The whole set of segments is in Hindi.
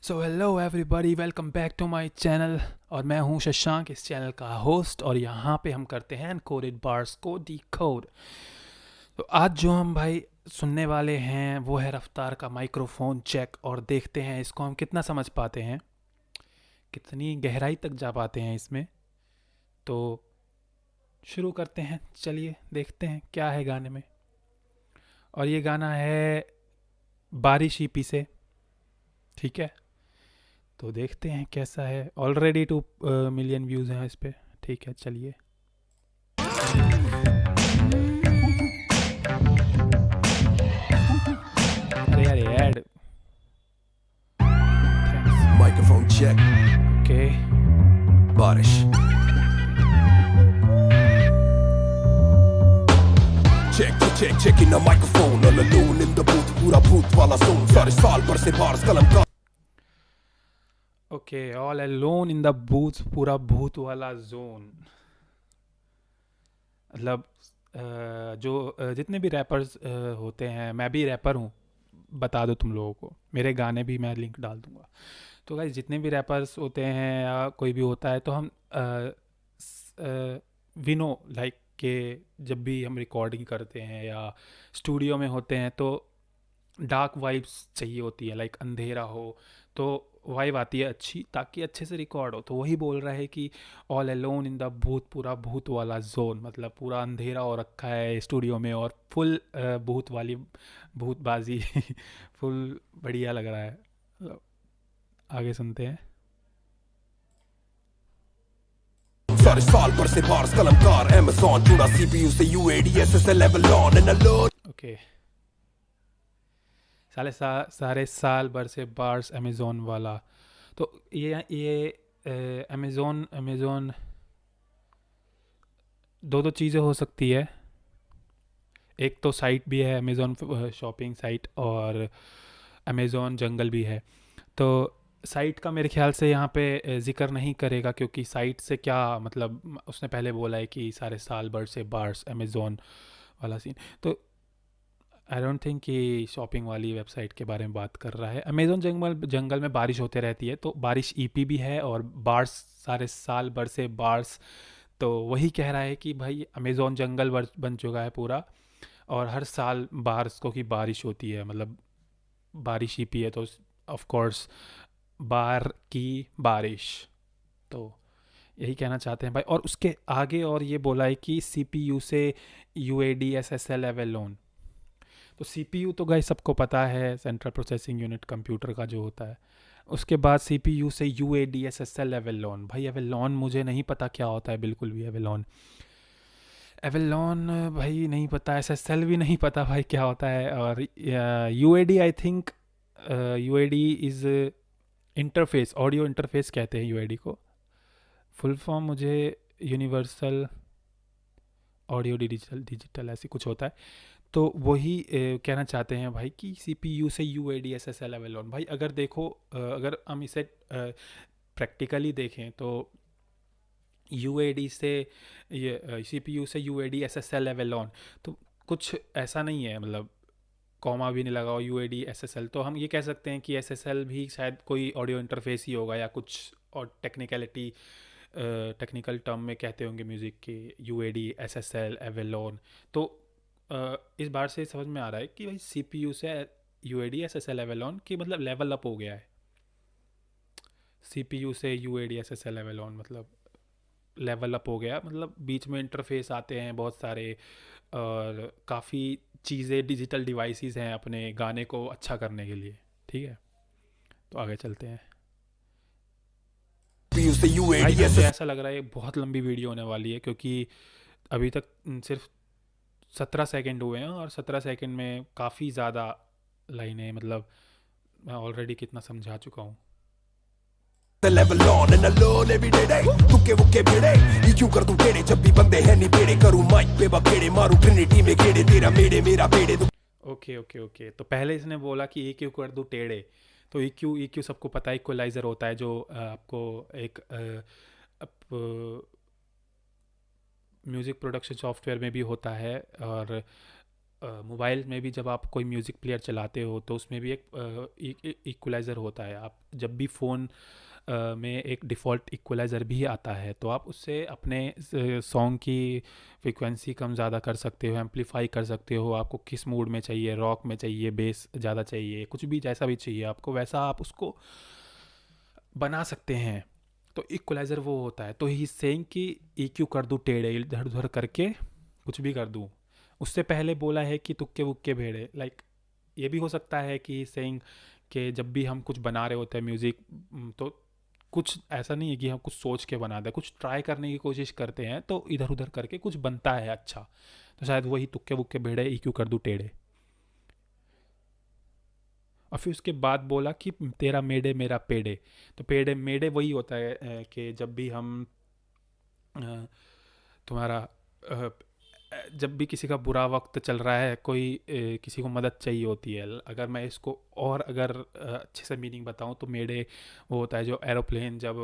So hello everybody, welcome back to my channel. और मैं हूं शशांक, इस चैनल का होस्ट। और यहाँ पे हम करते हैं एनकोडेड बार्स को डिकोड। तो आज जो हम भाई सुनने वाले हैं वो है रफ्तार का माइक्रोफोन चेक। और देखते हैं इसको हम कितना समझ पाते हैं, कितनी गहराई तक जा पाते हैं इसमें। तो शुरू करते हैं, चलिए देखते हैं क्या है गाने में। और ये गाना है बारिश ईपी से, ठीक है। तो देखते हैं कैसा है। ऑलरेडी 2 मिलियन व्यूज़ हैं इस पे, ठीक है। चलिए अरे यार add, thanks. Microphone check, okay बारिश check in the microphone all alone in the booth पूरा भूत वाला zone सारे साल भर से bars Kalamkaar okay, all alone in the booth, पूरा भूत वाला जोन। मतलब जितने भी रैपर्स होते हैं, मैं भी रैपर हूँ, बता दो तुम लोगों को। मेरे गाने भी मैं लिंक डाल दूंगा। तो गाइस जितने भी रैपर्स होते हैं या कोई भी होता है, तो हम वी नो लाइक के जब भी हम रिकॉर्डिंग करते हैं या स्टूडियो में होते हैं तो डार्क वाइब्स चाहिए होती है, लाइक अंधेरा हो तो वाइब आती है अच्छी, ताकि अच्छे से रिकॉर्ड हो। तो वही बोल रहा है कि ऑल अलोन इन द भूत, पूरा भूत वाला जोन, मतलब पूरा अंधेरा हो रखा है स्टूडियो में और फुल भूत वाली भूतबाजी फुल बढ़िया लग रहा है। मतलब आगे सुनते हैं। सारे साल भर से बार्स कलमकार Amazon जुड़ा CPU से UAD SSL level on and alone okay, सारे साल भर से बार्स अमेज़ोन वाला। तो ये अमेज़ोन दो चीज़ें हो सकती है। एक तो साइट भी है अमेज़ोन शॉपिंग साइट, और अमेज़ोन जंगल भी है। तो साइट का मेरे ख्याल से यहाँ पे ज़िक्र नहीं करेगा, क्योंकि साइट से क्या मतलब, उसने पहले बोला है कि सारे साल भर से बार्स अमेज़ोन वाला सीन। तो आई डोंट थिंक कि शॉपिंग वाली वेबसाइट के बारे में बात कर रहा है। अमेज़ोन जंगल में बारिश होते रहती है, तो बारिश ईपी भी है, और बार्स सारे साल भर से बार्स। तो वही कह रहा है कि भाई अमेज़ोन जंगल बन चुका है पूरा, और हर साल बार्स को की बारिश होती है, मतलब बारिश ईपी है तो ऑफ कोर्स बार की बारिश। तो यही कहना चाहते हैं भाई। और उसके आगे और ये बोला है कि सीपीयू से यूएडी एसएसएल एवेलोन। तो सीपीयू तो गाइस सबको पता है, सेंट्रल प्रोसेसिंग यूनिट कंप्यूटर का जो होता है। उसके बाद सीपीयू से यूएडी एसएसएल एवेलोन। भाई एवेलोन मुझे नहीं पता क्या होता है, बिल्कुल भी। एवेलोन भाई नहीं पता, एसएसएल भी नहीं पता भाई क्या होता है। और UAD I think UAD is interface, audio interface कहते हैं यूएडी को। फुल फॉर्म मुझे यूनिवर्सल ऑडियो डिजिटल ऐसी कुछ होता है। तो वही कहना चाहते हैं भाई कि सीपीयू से यूएडी एसएसएल एवेलोन। भाई अगर देखो, अगर हम इसे प्रैक्टिकली देखें तो यूएडी से ये सीपीयू से यूएडी एसएसएल एवेलोन, तो कुछ ऐसा नहीं है, मतलब कॉमा भी नहीं लगा हो, यूएडी एसएसएल। तो हम ये कह सकते हैं कि एसएसएल भी शायद कोई ऑडियो इंटरफेस ही होगा, या कुछ और टेक्निकल टर्म में कहते होंगे म्यूज़िक के, यूएडी एसएसएल एवेलोन। तो इस बार से समझ में आ रहा है कि भाई सीपीयू से यूएडी एसएसएल एवेलोन की मतलब लेवल अप हो गया है। सीपीयू से यूएडी एसएसएल एवेलोन मतलब लेवल अप हो गया, मतलब बीच में इंटरफेस आते हैं बहुत सारे, और काफ़ी चीज़ें, डिजिटल डिवाइसेस हैं अपने गाने को अच्छा करने के लिए, ठीक है। तो आगे चलते हैं। CPU से भाई UAD मुझे SSL ऐसा लग रहा है ये बहुत लंबी वीडियो होने वाली है, क्योंकि अभी तक सिर्फ 17 सेकंड हुए हैं, और 17 सेकंड में काफ़ी ज़्यादा लाइनें, मतलब मैं ऑलरेडी कितना समझा चुका हूँ। level on and alone every day तुक्के वुक्के भिड़े ये क्यों कर दूं टेढ़े जब भी बंदे हैं नहीं बेड़े करूं माइक पे बखेड़े मारूं ट्रिनिटी में गेड़े तेरा मेरे मेरा बेड़े ओके, तो पहले इसने बोला कि ई क्यू कर दूँ टेढ़े। तो ई क्यू सबको पता है, इक्वलाइज़र होता है जो आपको एक म्यूज़िक प्रोडक्शन सॉफ्टवेयर में भी होता है, और मोबाइल में भी जब आप कोई म्यूज़िक प्लेयर चलाते हो तो उसमें भी एक इक्वलाइज़र होता है। आप जब भी फ़ोन में एक डिफ़ॉल्ट इक्वलाइज़र भी आता है, तो आप उससे अपने सॉन्ग की फ्रीक्वेंसी कम ज़्यादा कर सकते हो, एम्पलीफाई कर सकते हो। आपको किस मूड में चाहिए, रॉक में चाहिए, बेस ज़्यादा चाहिए, कुछ भी जैसा भी चाहिए आपको, वैसा आप उसको बना सकते हैं। तो इक्वलाइज़र वो होता है। तो ही सेइंग कि EQ कर दूँ टेढ़े, इधर उधर करके कुछ भी कर दूँ। उससे पहले बोला है कि तुक्के वुक्के भेड़े, लाइक ये भी हो सकता है कि सेइंग कि जब भी हम कुछ बना रहे होते हैं म्यूज़िक, तो कुछ ऐसा नहीं है कि हम कुछ सोच के बना दें, कुछ ट्राई करने की कोशिश करते हैं तो इधर उधर करके कुछ बनता है अच्छा। तो शायद वही तुक्के वुक्के भेड़े, EQ कर दूँ टेढ़े। और फिर उसके बाद बोला कि तेरा मेडे मेरा पेड़े। तो पेड़े मेडे वही होता है कि जब भी हम अ, तुम्हारा जब भी किसी का बुरा वक्त चल रहा है, कोई किसी को मदद चाहिए होती है, अगर मैं इसको और अगर अच्छे से मीनिंग बताऊं तो मेडे वो होता है जो एरोप्लेन जब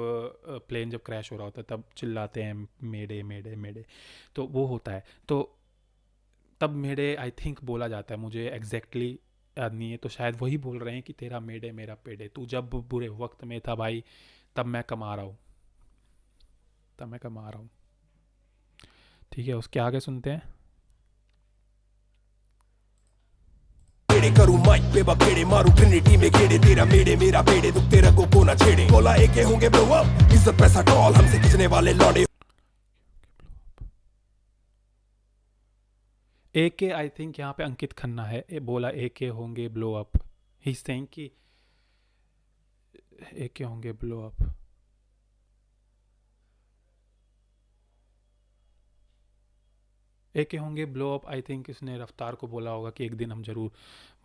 प्लेन जब क्रैश हो रहा होता है तब चिल्लाते हैं मेडे मेडे मेडे, तो वो होता है। तो तब मेडे आई थिंक बोला जाता है, मुझे एग्जैक्टली याद नहीं है। तो शायद वही बोल रहे हैं कि तेरा मेडे मेरा पेड़े, तू जब बुरे वक्त में था भाई, तब मैं कमा रहा हूँ, तब मैं कमा रहा हूँ। ठीक है, उसके आगे सुनते हैं। गेड़े करूं माइक पे बखेड़े, मारू ट्रिनिटी में गेड़े, तेरा मेड़े मेरा पेड़े, दुखते रगों को ना छेड़े। बोला एके होंगे ब्लो अप, इज्जत पैसा टॉल, हमसे खींचने वाले लौंडे। AK आई थिंक यहाँ पे अंकित खन्ना है, बोला AK होंगे ब्लो अप। ही सेइंग कि AK होंगे ब्लो अप। AK होंगे ब्लो अप, आई थिंक इसने रफ्तार को बोला होगा कि एक दिन हम जरूर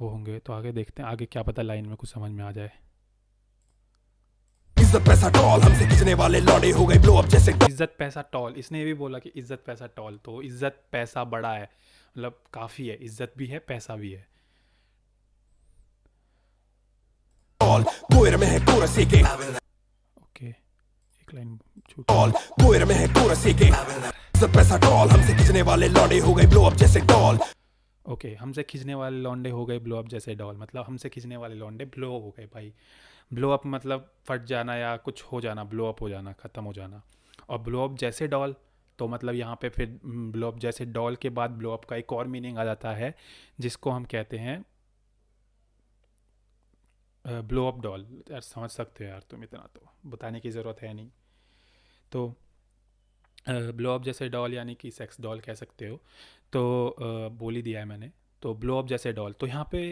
वो होंगे। तो आगे देखते हैं, आगे क्या पता लाइन में कुछ समझ में आ जाए। इज्जत पैसा टॉल, हमसे खींचने वाले लौंडे हो गए ब्लो अप जैसे। इज्जत पैसा टॉल, इसने ये भी बोला कि इज्जत पैसा टॉल, तो इज्जत पैसा बड़ा है, मतलब काफ़ी है, इज्जत भी है पैसा भी है। टॉल कोयर में है कोरस के, ओके, एक लाइन छूट। टॉल कोयर में है कोरस के, इज्जत पैसा टॉल, हमसे खींचने वाले लौंडे हो गए ब्लो अप जैसे टॉल। ओके, हमसे खींचने वाले लौंडे हो गए ब्लो अप जैसे डॉल, मतलब हमसे खींचने वाले लौंडे ब्लो हो गए भाई। ब्लो अप मतलब फट जाना या कुछ हो जाना, ब्लो अप हो जाना, ख़त्म हो जाना। और ब्लो अप जैसे डॉल, तो मतलब यहाँ पे फिर ब्लो अप जैसे डॉल के बाद ब्लो अप का एक और मीनिंग आ जाता है, जिसको हम कहते हैं ब्लो अप डॉल। यार समझ सकते हो यार तुम, इतना तो बताने की ज़रूरत है नहीं। तो ब्लो अप जैसे डॉल यानी कि सेक्स डॉल कह सकते हो। तो बोल ही दिया है मैंने। तो ब्लो अप जैसे डॉल, तो यहाँ पे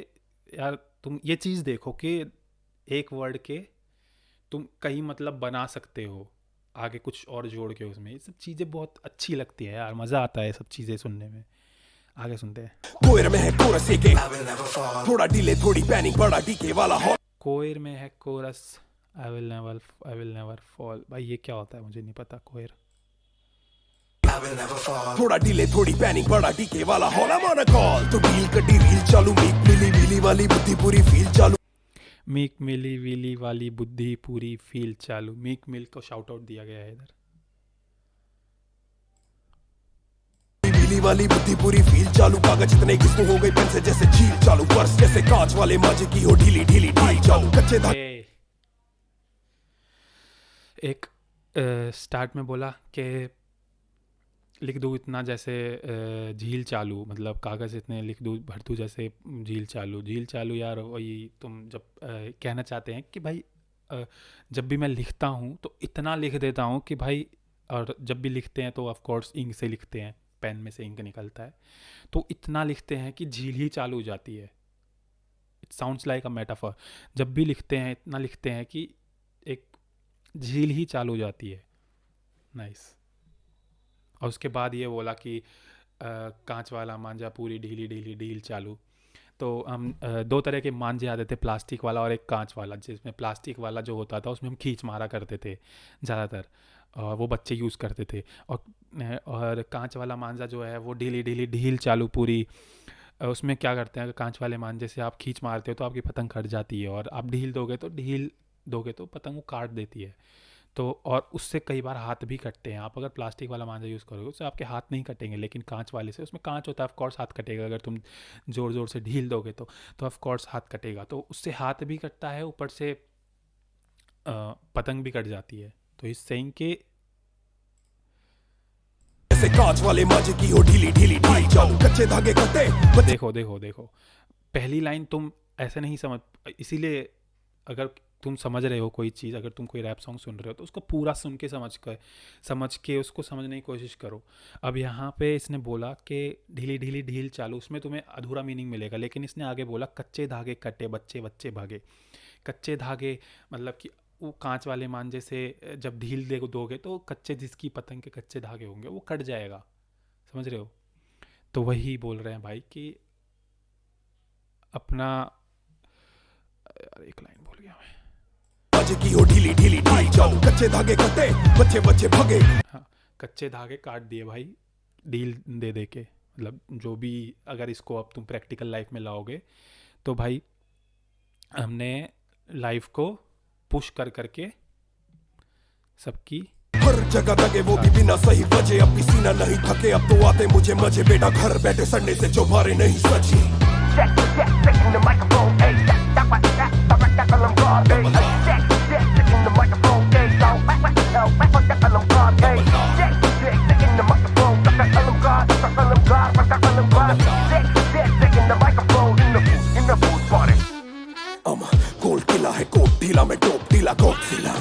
यार तुम ये चीज़ देखो कि एक वर्ड के तुम कई मतलब बना सकते हो, आगे कुछ और जोड़ के उसमें। ये सब चीज़ें बहुत अच्छी लगती है यार, मज़ा आता है ये सब चीज़ें सुनने में। आगे सुनते हैं। कोयर में है कोरस के, थोड़ा डिले थोड़ी पैनिक, बड़ा डीके वाला हो। कोयर में है chorus, I will never fall. भाई ये क्या होता है मुझे नहीं पता। कोयर, थोड़ा डिले थोड़ी पैनिक, बड़ा डीके वाला होला माना कॉल। तो डील कटी रील चालू, मीक मिली मिली वाली बुद्धि पूरी फील चालू। मीक मिली विली वाली बुद्धि पूरी फील चालू। मीक मिल को शाउट आउट दिया गया है इधर। मिली वाली बुद्धि पूरी फील चालू, कागज इतने किस्म हो गई पेन से जैसे झील चालू, वर्ष जैसे कांच वाले माजे की हो ढीली ढीली ढील चालू। कच्चे धागे एक स्टार्ट में बोला कि लिख दूँ इतना जैसे झील चालू, मतलब कागज़ इतने लिख दूँ भर दूँ जैसे झील चालू। झील चालू यार वही तुम जब कहना चाहते हैं कि भाई जब भी मैं लिखता हूँ तो इतना लिख देता हूँ कि भाई, और जब भी लिखते हैं तो ऑफ कोर्स इंक से लिखते हैं, पेन में से इंक निकलता है, तो इतना लिखते हैं कि झील ही चालू हो जाती है। It sounds like a metaphor. जब भी लिखते हैं इतना लिखते हैं कि एक झील ही चालू हो जाती है। नाइस। और उसके बाद ये बोला कि कांच वाला मांझा पूरी ढीली ढीली ढील चालू। तो हम दो तरह के मांझे आते थे, प्लास्टिक वाला और एक कांच वाला। जिसमें प्लास्टिक वाला जो होता था उसमें हम खींच मारा करते थे ज़्यादातर, और वो बच्चे यूज़ करते थे। और कांच वाला मांझा जो है वो ढीली ढीली ढील चालू पूरी। उसमें क्या करते हैं, अगर कांच वाले मांझे से आप खींच मारते हो तो आपकी पतंग कट जाती है, और आप ढील दोगे तो पतंग को काट देती है। तो और उससे कई बार हाथ भी कटते हैं। आप अगर प्लास्टिक वाला मांझा यूज़ करोगे उससे आपके हाथ नहीं कटेंगे, लेकिन कांच वाले से, उसमें कांच होता है, ऑफ कोर्स हाथ कटेगा अगर तुम ज़ोर ज़ोर से ढील दोगे तो ऑफ कोर्स हाथ कटेगा। तो उससे हाथ भी कटता है, ऊपर से पतंग भी कट जाती है। तो इस सेइंग के ऐसे कांच वाले मांझे की हो ढीली ढीली ढील जाओ, कच्चे धागे कटे बच्चे। देखो देखो देखो, पहली लाइन तुम ऐसे नहीं समझ, इसीलिए अगर तुम समझ रहे हो कोई चीज़, अगर तुम कोई रैप सॉन्ग सुन रहे हो तो उसको पूरा सुन के समझ के उसको समझने की कोशिश करो। अब यहाँ पे इसने बोला कि ढीली ढीली ढील चालू, उसमें तुम्हें अधूरा मीनिंग मिलेगा, लेकिन इसने आगे बोला कच्चे धागे कटे बच्चे बच्चे भागे। कच्चे धागे मतलब कि वो कांच वाले मांझे से जब ढील दे दोगे तो कच्चे, जिसकी पतंग के कच्चे धागे होंगे वो कट जाएगा। समझ रहे हो? तो वही बोल रहे हैं भाई कि अपना, यार एक लाइन भूल गया मैं। मांझे की हो ढीली ढीली ढील जाओ, कच्चे धागे कटे बच्चे बच्चे भागे। हाँ, कच्चे धागे काट दिए भाई डील दे दे के, मतलब जो भी, अगर इसको अब तुम प्रैक्टिकल लाइफ में लाओगे तो भाई हमने लाइफ को पुश कर करके सबकी। हर जगह दगे वो भी बिना सही वजह, अब भी सीना नहीं थके, अब तो आते मुझे मजे, बेटा घर बैठे सड़ने से चौबारे नहीं सची। कोल्ड किला है कोट ढीला में डोप ढीला गॉडजिला।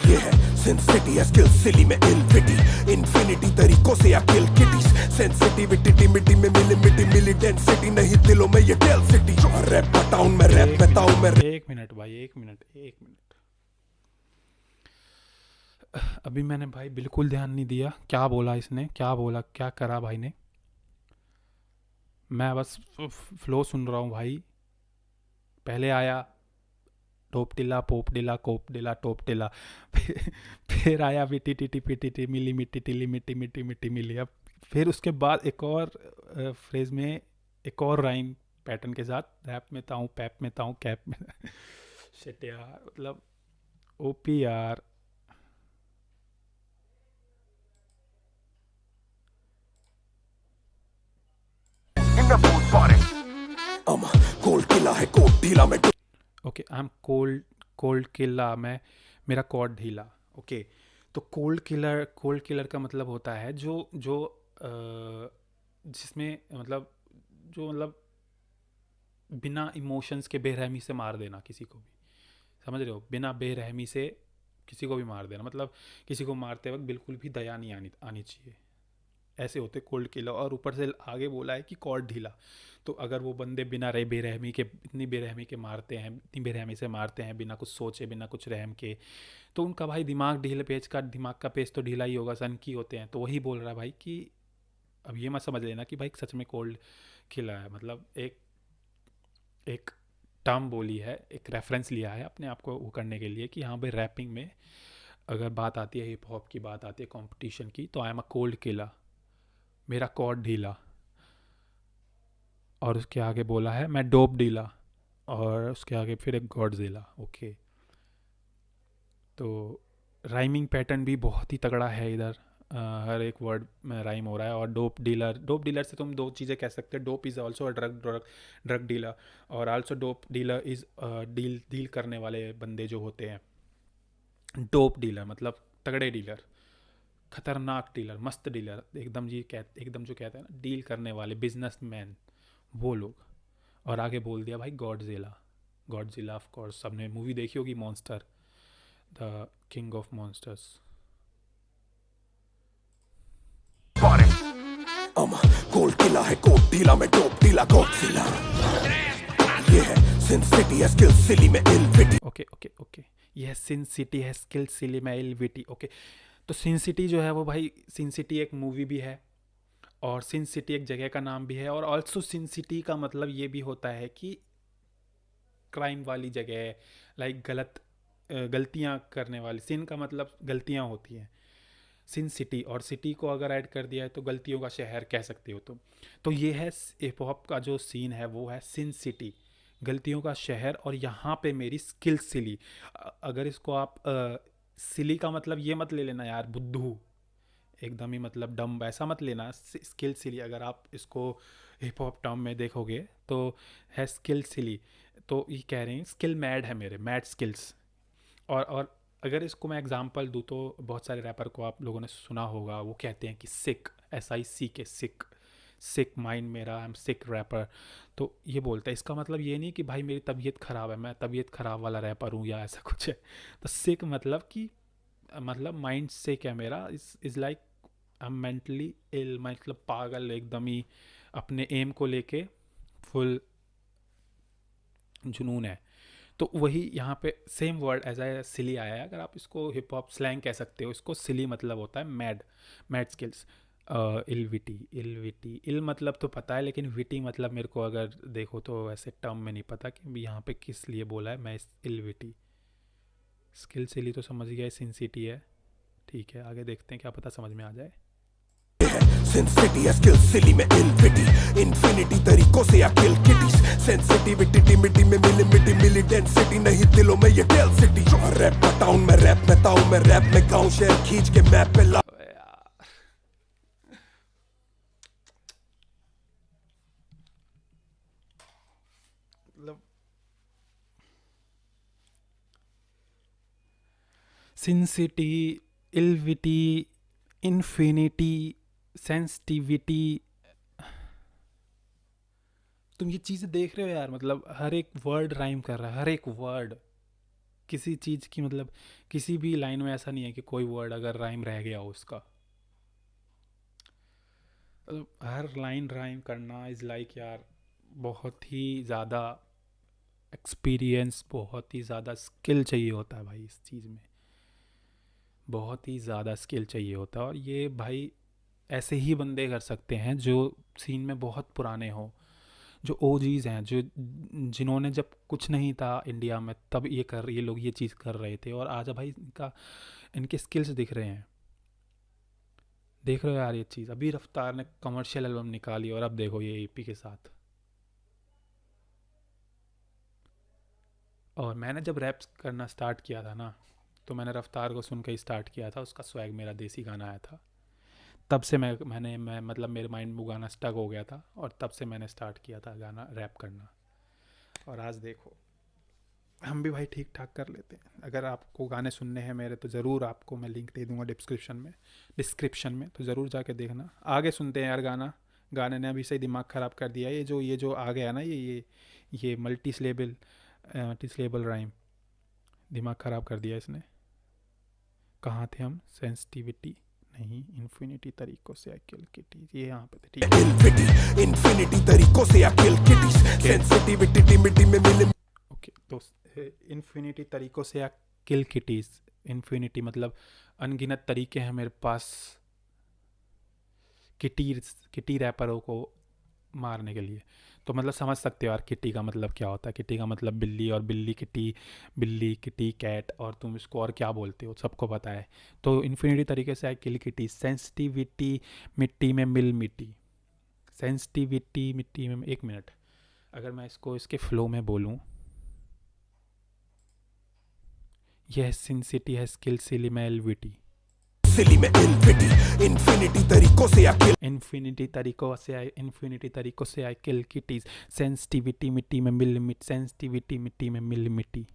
ये है सिन सिटी है स्किल सिली में इल विटी, इन्फिनिटी तरीकों से या किल किटीज, सेंसिटिविटी टिमिटी में मिली मिली डेंसिटी नहीं दिलों में ये डेंसिटी। रैप टाउन में रैप में टाउन में। एक मिनट भाई, एक मिनट। अभी मैंने भाई बिल्कुल ध्यान नहीं दिया क्या बोला इसने, क्या बोला, क्या करा भाई ने। मैं बस फ्लो सुन रहा हूँ भाई। पहले आया टोप टिला पोप डिला कोप डिला टोप टिला, फिर आया विटी टिटी पिटी टी मिली मिट्टी टिली मिट्टी मिट्टी मिट्टी मिली। अब फिर उसके बाद एक और फ्रेज में एक और राइम पैटर्न के साथ, रैप में ताऊँ पैप में ताऊँ कैप में। शिट यार, मतलब ओपी यार। कोल्ड किला है कोट ढीला में। ओके, आई एम कोल्ड किला, मैं मेरा कॉर्ड ढीला। ओके, तो कोल्ड किलर का मतलब होता है जो जो जिसमें मतलब, जो मतलब बिना इमोशंस के बेरहमी से मार देना किसी को भी। समझ रहे हो? बिना बेरहमी से किसी को भी मार देना, मतलब किसी को मारते वक्त बिल्कुल भी दया नहीं आनी चाहिए। ऐसे होते कोल्ड किलर। और ऊपर से आगे बोला है कि कॉर्ड ढीला, तो अगर वो बंदे बिना रहे बेरहमी के, इतनी बेरहमी के मारते हैं, इतनी बेरहमी से मारते हैं बिना कुछ सोचे बिना कुछ रहम के, तो उनका भाई दिमाग का पेज तो ढीला ही होगा, सन की होते हैं। तो वही बोल रहा है भाई कि अब ये मत समझ लेना कि भाई सच में कोल्ड खिला है, मतलब एक एक टर्म बोली है, एक रेफरेंस लिया है अपने आप को वो करने के लिए कि हाँ भाई रैपिंग में अगर बात आती है, हिप हॉप की बात आती है, कंपटीशन की, तो आई एम अ कोल्ड किला, मेरा कॉर्ड ढीला। और उसके आगे बोला है मैं डोप डीला, और उसके आगे फिर एक गॉडजिला। ओके, तो राइमिंग पैटर्न भी बहुत ही तगड़ा है इधर। हर एक वर्ड में राइम हो रहा है। और डोप डीलर से तुम दो चीज़ें कह सकते हो, dope is also a drug dealer, और also dope dealer is deal करने वाले बंदे जो होते हैं। डोप डीलर मतलब तगड़े डीलर, खतरनाक डीलर, मस्त डीलर, एकदम जो कहते हैं ना डील करने वाले बिजनेसमैन, वो लोग। और आगे बोल दिया भाई गॉडजिला ऑफ कोर्स सबने मूवी देखी होगी, monster, the king of monsters. Cold किला है कोट ढीला में डोप ढीला गॉडजिला। ये है सिन सिटी है स्किल सिली में इल विटी। ओके, यह सिन सिटी है स्किल सिली में इल विटी। ओके, तो सिन सिटी जो है वो भाई, सिन सिटी एक मूवी भी है और सिन सिटी एक जगह का नाम भी है। और ऑल्सो सिन सिटी का मतलब ये भी होता है कि क्राइम वाली जगह, लाइक गलतियाँ करने वाली। सिन का मतलब गलतियाँ होती हैं, सिन सिटी, और सिटी को अगर ऐड कर दिया है तो गलतियों का शहर कह सकते हो तुम। तो ये है हिप हॉप का जो सीन है, वो है सिन सिटी, गलतियों का शहर। और यहाँ पे मेरी स्किल सिली, अगर इसको आप सिली का मतलब ये मत ले लेना यार, बुद्धू एकदम ही, मतलब डम, ऐसा मत लेना। स्किल सिली, अगर आप इसको हिप हॉप टर्म में देखोगे तो है स्किल सिली। तो ये कह रहे हैं स्किल मैड है मेरे, मैड स्किल्स। और अगर इसको मैं एग्जांपल दूँ तो बहुत सारे रैपर को आप लोगों ने सुना होगा, वो कहते हैं कि सिक, SICK, सिक, सिक माइंड मेरा, आई एम सिक रैपर। तो ये बोलता है, इसका मतलब ये नहीं कि भाई मेरी तबीयत ख़राब है, मैं तबीयत ख़राब वाला रैपर हूँ या ऐसा कुछ है। तो सिक मतलब कि, मतलब माइंड सिक है मेरा, is like I am mentally ill, मतलब पागल एकदम ही, अपने एम को लेके फुल जुनून है। तो वही यहाँ पे सेम वर्ड एज ए सिली आया है। अगर आप इसको हिप हॉप स्लैंग कह सकते हो, इसको सिली मतलब होता है मैड, मैड स्किल्स। इलविटी, इलविटी, इल मतलब तो पता है, लेकिन विटी मतलब मेरे को अगर देखो तो ऐसे टर्म में नहीं पता कि यहाँ पे किस लिए बोला है। मैं इस इलविटी, स्किल सिली तो समझ गया, सिंसिटी है, ठीक है, आगे देखते हैं, क्या पता समझ में आ जाए। सिंसिटी है स्किल सिली में इलविटी, इन्फिनिटी तरीकों से या किल किटीज, सेंसिटिविटी टिमिटी में मिलीमिटी, मिली डेंसिटी नहीं दिलों में ये डेंसिटी। रैप बताऊं मैं, रैप में ताऊं मैं, रैप में गाऊं शहर खींच के मैप पे ला। मतलब सिंसिटी, इलविटी, इन्फिनिटी, सेंसिटिविटी, तुम ये चीज़ें देख रहे हो यार, मतलब हर एक वर्ड राइम कर रहा है, हर एक वर्ड किसी चीज़ की, मतलब किसी भी लाइन में ऐसा नहीं है कि कोई वर्ड अगर राइम रह गया हो उसका। मतलब हर लाइन राइम करना इज़ लाइक यार, बहुत ही ज़्यादा एक्सपीरियंस, बहुत ही ज़्यादा स्किल चाहिए होता है भाई इस चीज़ में, बहुत ही ज़्यादा स्किल चाहिए होता है। और ये भाई ऐसे ही बंदे कर सकते हैं जो सीन में बहुत पुराने हों, जो ओजीज हैं, जो जिन्होंने जब कुछ नहीं था इंडिया में तब ये लोग ये चीज़ कर रहे थे, और आज भाई इनके स्किल्स दिख रहे हैं। देख रहे हो यार ये चीज़, अभी रफ्तार ने कमर्शियल एल्बम निकाली और अब देखो ये EP के साथ। और मैंने जब रैप करना स्टार्ट किया था ना, तो मैंने रफ्तार को सुन के ही स्टार्ट किया था, उसका स्वैग मेरा देसी गाना आया था, तब से मैं मतलब मेरे माइंड में वो गाना स्टक हो गया था, और तब से मैंने स्टार्ट किया था गाना रैप करना। और आज देखो हम भी भाई ठीक ठाक कर लेते हैं। अगर आपको गाने सुनने हैं मेरे तो ज़रूर आपको मैं लिंक दे दूंगा डिस्क्रिप्शन में, तो ज़रूर जाके देखना। आगे सुनते हैं यार गाना, गाने ने अभी सही दिमाग ख़राब कर दिया। ये जो आ गया ना, ये मल्टी स्लेबल राइम, दिमाग ख़राब कर दिया इसने। कहाँ थे हम? सेंसिटिविटी नहीं, इन्फिनिटी तरीकों से किल किटी, ये यहाँ पे थे, ठीक है। इन्फिनिटी तरीकों से या किल किटीज, सेंसिटिविटी टिमिटी में मिली। ओके, तो इन्फिनिटी तरीकों से या किल किटीज, इन्फिनिटी मतलब अनगिनत तरीके हैं मेरे पास किटी रैपरों को मारने के लिए। तो मतलब समझ सकते हो यार किटी का मतलब क्या होता है। किटी का मतलब बिल्ली, और बिल्ली किटी कैट, और तुम इसको और क्या बोलते हो सबको पता है। तो इन्फिनिटी तरीके से आई किल किटी, सेंसिटिविटी मिट्टी में मिल मिट्टी, सेंसिटिविटी मिट्टी में, एक मिनट, अगर मैं इसको इसके फ्लो में बोलूँ, यह सिंसिटी है स्किल सिली में एलविटी, सिली में इलविटी, इन्फिनिटी तरीकों से या किल, इन्फिनिटी तरीकों से आई किल किटीज, सेंसिटिविटी मिट्टी में मिल मिट, सेंसिटिविटी मिट्टी में मिल मिट्टी,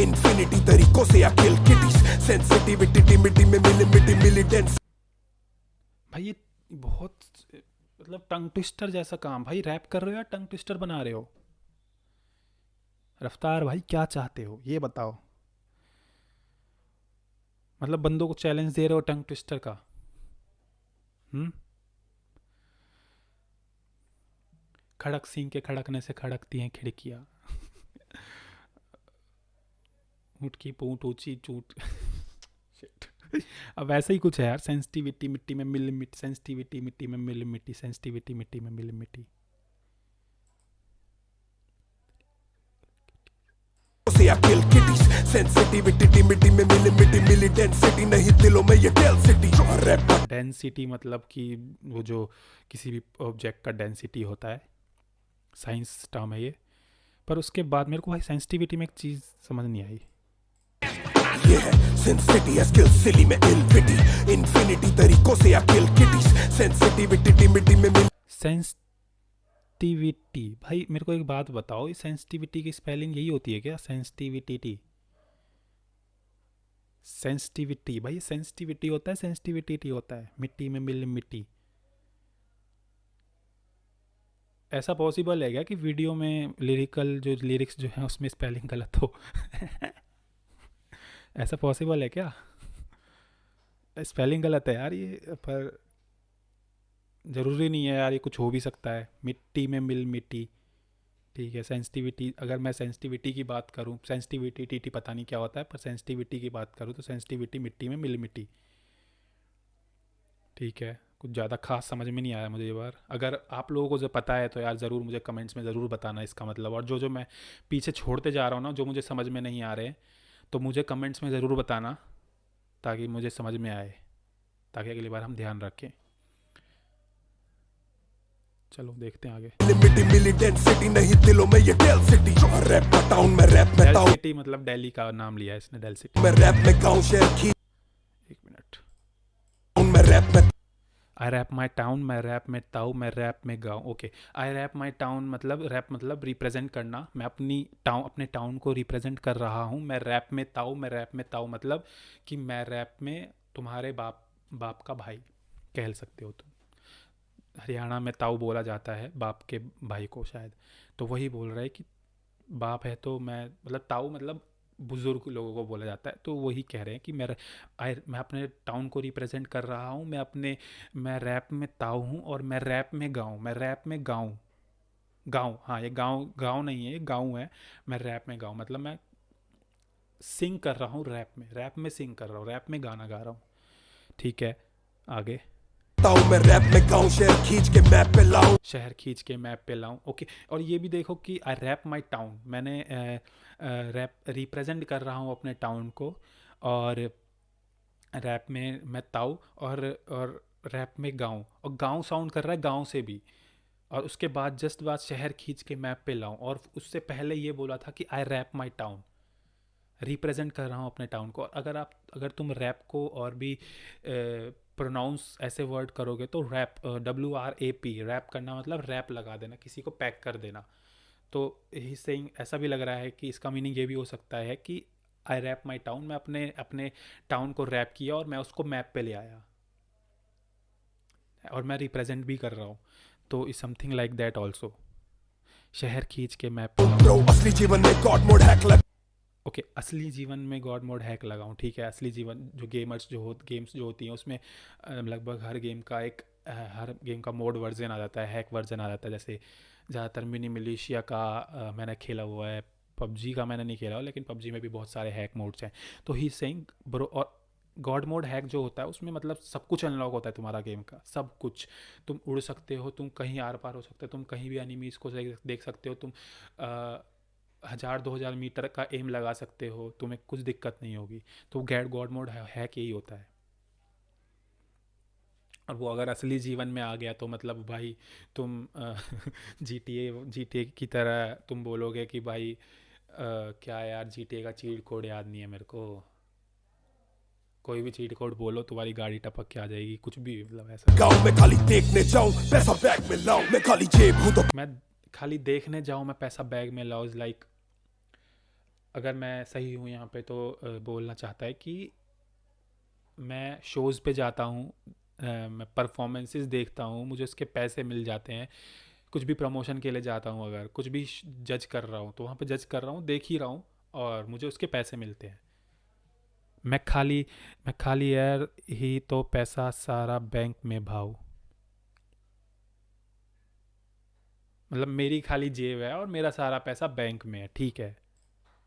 इन्फिनिटी तरीकों से या किल किटीज, सेंसिटिविटी टिमिटी में मिली मिली डेंस। भाई ये बहुत मतलब टंग ट्विस्टर जैसा काम। भाई रैप कर रहे हो या टंग ट्विस्टर बना रहे हो? रफ्तार भाई क्या चाहते हो ये बताओ। मतलब बंदों को चैलेंज दे रहे हो टंग ट्विस्टर का? खड़क सिंह के खड़कने से खड़कती हैं खिड़कियां, ऊँट की पूंछ ऊंची चूट। Shit. अब ऐसा ही कुछ है यार, सेंसिटिविटी मिट्टी में मिल मिट, सेंसिटिविटी मिट्टी में मिल मिट्टी, सेंसिटिविटी मिट्टी में मिल मिट्टी। से या किल किटीज, सेंसिटिविटी टिमिटी में मिली डेंसिटी नहीं दिलों में ये डेंसिटी। रैप डेंसिटी मतलब कि वो जो किसी भी ऑब्जेक्ट का डेंसिटी होता है, साइंस टर्म है ये। पर उसके बाद मेरे को भाई सेंसिटिविटी में एक चीज़ समझ नहीं आई। ये है सिन सिटी स्किल सिली में इल विटी इन्फिनिटी तरीकों से या किल किटीज सेंसिटिविटी टिमिटी में मिल सेंसिटिविटी, भाई मेरे को एक बात बताओ, इस सेंसिटिविटी की स्पेलिंग यही होती है क्या? सेंसिटिविटी, सेंसिटिविटी, भाई सेंसिटिविटी होता है, सेंसिटिविटी होता है, मिट्टी में मिल मिट्टी। ऐसा पॉसिबल है क्या कि वीडियो में लिरिकल जो लिरिक्स जो है उसमें स्पेलिंग गलत हो? ऐसा पॉसिबल है क्या? स्पेलिंग गलत है यार ये, पर ज़रूरी नहीं है यार, ये कुछ हो भी सकता है। मिट्टी में मिल मिट्टी, ठीक है। सेंसिटिविटी, अगर मैं सेंसिटिविटी की बात करूँ, सेंसिटिविटी टी पता नहीं क्या होता है, पर सेंसिटिविटी की बात करूँ तो सेंसिटिविटी मिट्टी में मिल मिट्टी, ठीक है। कुछ ज़्यादा खास समझ में नहीं आया मुझे ये बार। अगर आप लोगों को जो पता है तो यार ज़रूर मुझे कमेंट्स में ज़रूर बताना इसका मतलब, और जो जो मैं पीछे छोड़ते जा रहा हूँ ना, जो मुझे समझ में नहीं आ रहे, तो मुझे कमेंट्स में ज़रूर बताना ताकि मुझे समझ में आए, ताकि अगली बार हम ध्यान रखें। चलो देखते हैं आगे। लिमिटी मिली डेंसिटी नहीं दिलों में ये डेल सिटी रैप टाउन में रैप में डेल टाउन सिटी मतलब दिल्ली का नाम लिया है इसने, डेल सिटी। में रैप में गांव शहर की एक मिनट। टाउन में रैप में आई रैप माई टाउन, मैं रैप में ताऊ, मैं रैप में गाँव। ओके, आई रैप माई टाउन मतलब रैप मतलब रिप्रेजेंट करना, मैं अपनी टाउन, अपने टाउन को रिप्रेजेंट कर रहा हूँ। मैं रैप में ताऊ, मैं रैप में ताऊ मतलब कि मैं रैप में तुम्हारे बाप का भाई कह सकते हो तुम। हरियाणा में ताऊ बोला जाता है बाप के भाई को शायद, तो वही बोल रहा है कि बाप है तो मैं, मतलब ताऊ मतलब बुज़ुर्ग लोगों को बोला जाता है, तो वही कह रहे हैं कि मैं अपने टाउन को रिप्रेजेंट कर रहा हूँ। मैं रैप में ताऊ हूँ और मैं रैप में गाँव, मैं रैप में गाँव गाँव, हाँ ये गाँव नहीं है, ये गाँव है। मैं रैप में गाँव मतलब मैं सिंग कर रहा हूँ रैप में सिंग कर रहा हूँ, रैप में गाना गा रहा हूँ, ठीक है। आगे, टाउन में रैप में गांव शहर खींच के मैप पे लाऊं शहर खींच के मैप पे लाऊं। ओके, और ये भी देखो कि आई रैप माई टाउन, मैंने रैप रिप्रेजेंट कर रहा हूँ अपने टाउन को, और रैप में मैं ताऊ, और रैप में गाँव, और गाँव साउंड कर रहा है गाँव से भी, और उसके बाद जस्ट बाद शहर खींच के मैप पे लाऊं, और उससे पहले ये बोला था कि आई रैप माई टाउन, रिप्रेजेंट कर रहा हूँ अपने टाउन को। अगर तुम रैप को और भी प्रोनाउंस ऐसे वर्ड करोगे तो रैप, WRAP, रैप करना मतलब रैप लगा देना, किसी को पैक कर देना। तो ही सेइंग, ऐसा भी लग रहा है कि इसका मीनिंग ये भी हो सकता है कि आई रैप माई टाउन, मैं अपने टाउन को रैप किया और मैं उसको मैप पे ले आया, और मैं रिप्रेजेंट भी कर रहा हूँ। तो is something like that also, शहर खींच के मैप पे लाऊं। ब्रो असली जीवन में गॉड मोड हैक लग ओके, असली जीवन में गॉड मोड हैक लगाऊं, ठीक है। असली जीवन जो गेम्स जो होती हैं उसमें लगभग हर गेम का मोड वर्जन आ जाता है, हैक वर्जन आ जाता है। जैसे ज़्यादातर मिनी मिलिशिया का मैंने खेला हुआ है, पबजी का मैंने नहीं खेला हुआ, लेकिन पबजी में भी बहुत सारे हैक मोड्स हैं। तो ही सेइंग ब्रो, और गॉड मोड हैक जो होता है उसमें मतलब सब कुछ अनलॉक होता है तुम्हारा गेम का, सब कुछ। तुम उड़ सकते हो, तुम कहीं आर पार हो सकते हो, तुम कहीं भी एनिमीज़ को देख सकते हो, तुम 1000-2000 मीटर का एम लगा सकते हो, तुम्हें कुछ दिक्कत नहीं होगी। तो गॉड मोड हैक यही होता है। और वो अगर असली जीवन में आ गया तो मतलब भाई तुम GTA की तरह तुम बोलोगे कि भाई क्या यार, GTA का चीट कोड याद नहीं है मेरे को, कोई भी चीट कोड बोलो तुम्हारी गाड़ी टपक के आ जाएगी, कुछ भी, मतलब ऐसा। गांव में खाली देखने जाऊं पैसा बैग में लाऊं मैं खाली जेब हूं तो मैं खाली देखने जाऊँ, मैं पैसा बैग में लाऊं, लाइक अगर मैं सही हूँ यहाँ पे तो बोलना चाहता है कि मैं शोज़ पे जाता हूँ, मैं परफॉर्मेंसेस देखता हूँ, मुझे उसके पैसे मिल जाते हैं। कुछ भी प्रमोशन के लिए जाता हूँ, अगर कुछ भी जज कर रहा हूँ तो वहाँ पे जज कर रहा हूँ, देख ही रहा हूँ, और मुझे उसके पैसे मिलते हैं। मैं खाली यार ही तो पैसा सारा बैंक में भाव, मतलब मेरी खाली जेब है और मेरा सारा पैसा बैंक में है, ठीक है।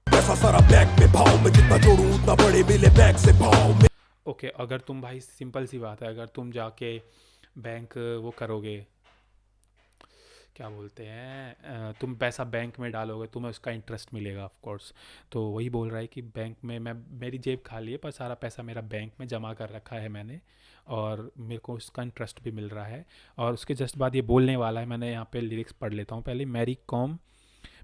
पैसा सारा बैग में भाव में जितना जोड़ूं उतना बड़े मिले बैग से भाव में ओके, अगर तुम भाई, सिंपल सी बात है, अगर तुम जाके बैंक वो करोगे, क्या बोलते हैं, तुम पैसा बैंक में डालोगे, तुम्हें उसका इंटरेस्ट मिलेगा ऑफ कोर्स। तो वही बोल रहा है कि बैंक में मेरी जेब खाली है पर सारा पैसा मेरा बैंक में जमा कर रखा है मैंने, और मेरे को उसका इंटरेस्ट भी मिल रहा है। और उसके जस्ट बाद ये बोलने वाला है, मैंने यहाँ पे लिरिक्स पढ़ लेता हूँ पहले।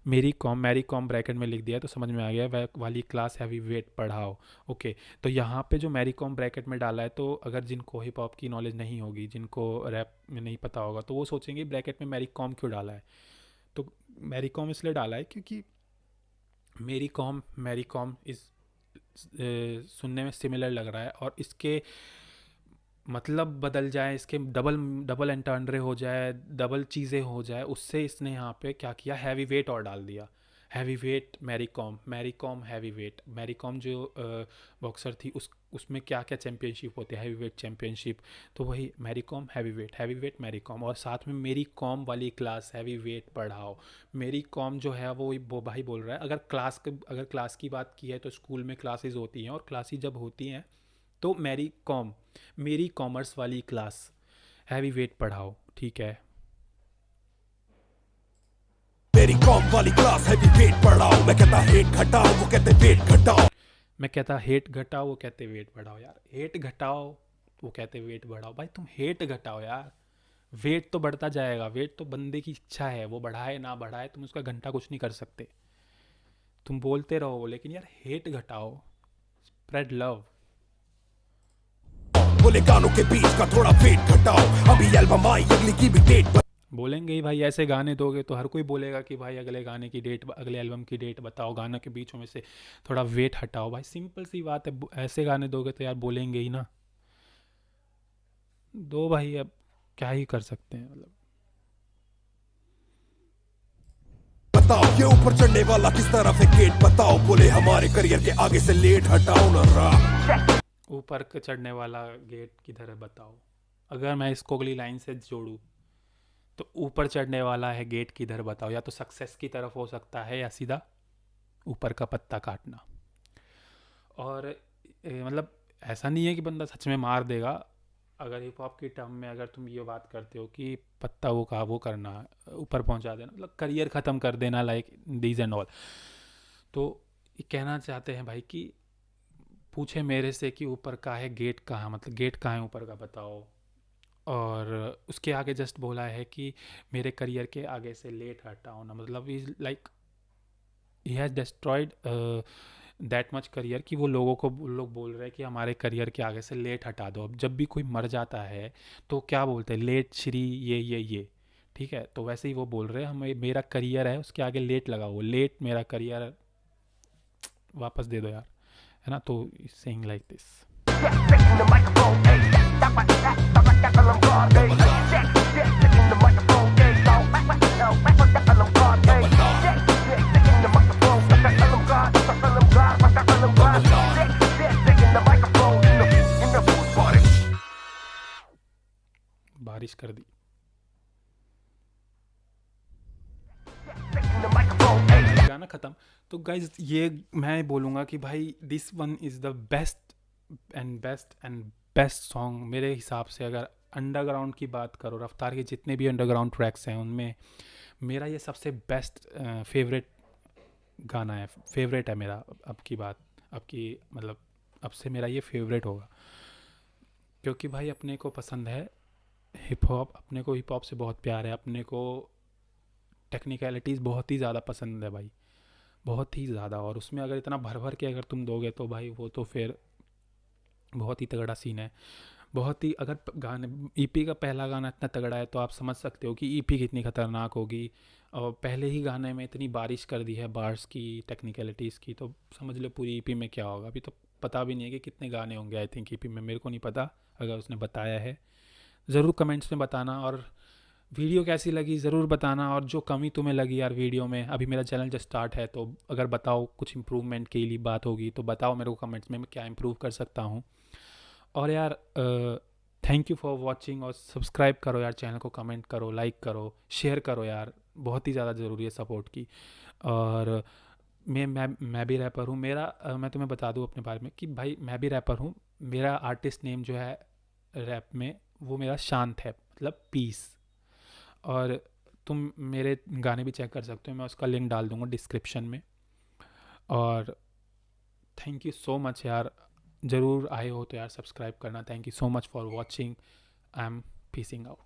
मैरी कॉम ब्रैकेट में लिख दिया तो समझ में आ गया, वह वाली क्लास हैवी वेट पढ़ाओ। ओके, तो यहाँ पे जो मैरी कॉम ब्रैकेट में डाला है, तो अगर जिनको हिप हॉप की नॉलेज नहीं होगी, जिनको रैप में नहीं पता होगा, तो वो सोचेंगे ब्रैकेट में मैरी कॉम क्यों डाला है। तो मैरी कॉम इसलिए डाला है क्योंकि मैरी कॉम इस सुनने में सिमिलर लग रहा है, और इसके मतलब बदल जाए, इसके डबल डबल एंटर्नरे हो जाए, डबल चीज़ें हो जाए, उससे इसने यहाँ पे क्या किया, हैवी वेट और डाल दिया। Heavy weight Mary Kom heavy weight. Mary Kom जो बॉक्सर थी, उसमें क्या क्या चैम्पियनशिप होते हैं, हैवी वेट चैम्पियनशिप, तो वही मैरी कॉम हैवी वेट मैरी कॉम, और साथ में मेरी कॉम वाली क्लास हैवी वेट पढ़ाओ। मेरी कॉम जो है वो भाई बोल रहा है, अगर क्लास की बात की है तो स्कूल में क्लासेस होती हैं, और क्लासेस जब होती हैं तो मेरी कॉमर्स वाली क्लास हैवी वेट पढ़ाओ, ठीक है। मेरी कॉम वाली क्लास हैवी वेट पढ़ाओ। मैं कहता हेट घटाओ, वो कहते वेट घटाओ। मैं कहता हेट घटाओ, वो कहते वेट बढ़ाओ। यार हेट घटाओ, वो कहते वेट बढ़ाओ। भाई तुम हेट घटाओ यार, वेट तो बढ़ता जाएगा। वेट तो बंदे की इच्छा है, वो बढ़ाए ना बढ़ाए, तुम उसका घंटा कुछ नहीं कर सकते। तुम बोलते रहो, लेकिन यार हेट घटाओ, स्प्रेड लव। बोले गानों के बीच का थोड़ा वेट घटाओ, अभी एल्बम आई अगली की भी डेट। बोलेंगे ही भाई, ऐसे गाने दोगे तो हर कोई बोलेगा कि भाई अगले गाने की डेट, अगले एल्बम की डेट बताओ, गानों के बीचों में से थोड़ा वेट हटाओ। भाई सिंपल सी बात है, ऐसे गाने दोगे तो यार बोलेंगे ही ना। दो भाई, अब क्या ही कर सकते हैं, मतलब। बताओ ये ऊपर चढ़ने वाला किस तरफ है गेट बताओ। बोले हमारे करियर के आगे से लेट हटाओ ना राह। ऊपर चढ़ने वाला गेट किधर है बताओ। अगर मैं इसको अगली लाइन से जोड़ूँ तो ऊपर चढ़ने वाला है गेट किधर बताओ, या तो सक्सेस की तरफ हो सकता है, या सीधा ऊपर का पत्ता काटना। और मतलब ऐसा नहीं है कि बंदा सच में मार देगा। अगर हिप हॉप की टर्म में अगर तुम ये बात करते हो कि पत्ता वो करना, ऊपर पहुंचा देना, मतलब करियर ख़त्म कर देना, लाइक दीज एंड ऑल, तो ये कहना चाहते हैं भाई कि पूछे मेरे से कि ऊपर का है गेट कहाँ, मतलब गेट कहाँ है ऊपर का बताओ। और उसके आगे जस्ट बोला है कि मेरे करियर के आगे से लेट हटाओ ना, मतलब is like he has destroyed that much career, कि वो लोग बोल रहे हैं कि हमारे करियर के आगे से लेट हटा दो। अब जब भी कोई मर जाता है तो क्या बोलते हैं, लेट श्री ये, ठीक है। तो वैसे ही वो बोल रहे हैं, हमें मेरा करियर है उसके आगे लेट लगा, वो लेट मेरा करियर वापस दे दो यार, है ना। तो सेइंग लाइक दिस। बारिश कर दी गाना ख़त्म। तो गाइज ये मैं बोलूँगा कि भाई this one is the best song मेरे हिसाब से। अगर अंडरग्राउंड की बात करो, रफ्तार के जितने भी अंडरग्राउंड ट्रैक्स हैं उनमें मेरा ये सबसे बेस्ट फेवरेट गाना है, फेवरेट है मेरा। अब की मतलब अब से मेरा ये फेवरेट होगा, क्योंकि भाई अपने को पसंद है हिप हॉप, अपने को हिप हॉप से बहुत प्यार है, अपने को टेक्निकलिटीज़ बहुत ही ज़्यादा पसंद है भाई, बहुत ही ज़्यादा। और उसमें अगर इतना भर भर के अगर तुम दोगे तो भाई वो तो फिर बहुत ही तगड़ा सीन है। बहुत ही, अगर गाने ईपी का पहला गाना इतना तगड़ा है तो आप समझ सकते हो कि ईपी कितनी ख़तरनाक होगी। और पहले ही गाने में इतनी बारिश कर दी है बार्स की, टेक्निकलिटीज़ की, तो समझ लो पूरी ईपी में क्या होगा। अभी तो पता भी नहीं है कि कितने गाने होंगे, आई थिंक ईपी में, मेरे को नहीं पता। अगर उसने बताया है ज़रूर कमेंट्स में बताना, और वीडियो कैसी लगी ज़रूर बताना, और जो कमी तुम्हें लगी यार वीडियो में। अभी मेरा चैनल जस्ट स्टार्ट है, तो अगर बताओ कुछ इम्प्रूवमेंट के लिए बात होगी तो बताओ मेरे को कमेंट्स में, मैं क्या इम्प्रूव कर सकता हूँ। और यार थैंक यू फॉर वॉचिंग, और सब्सक्राइब करो यार चैनल को, कमेंट करो, लाइक करो, शेयर करो यार, बहुत ही ज़्यादा ज़रूरी है सपोर्ट की। और मैं भी रैपर हूँ। मैं तुम्हें बता दूँ अपने बारे में कि भाई मैं भी रैपर हूँ। मेरा आर्टिस्ट नेम जो है रैप में, वो मेरा शांत है, मतलब पीस। और तुम मेरे गाने भी चेक कर सकते हो, मैं उसका लिंक डाल दूँगा डिस्क्रिप्शन में। और थैंक यू सो मच यार, ज़रूर आए हो तो यार सब्सक्राइब करना। Thank you so much for watching, I am peacing out.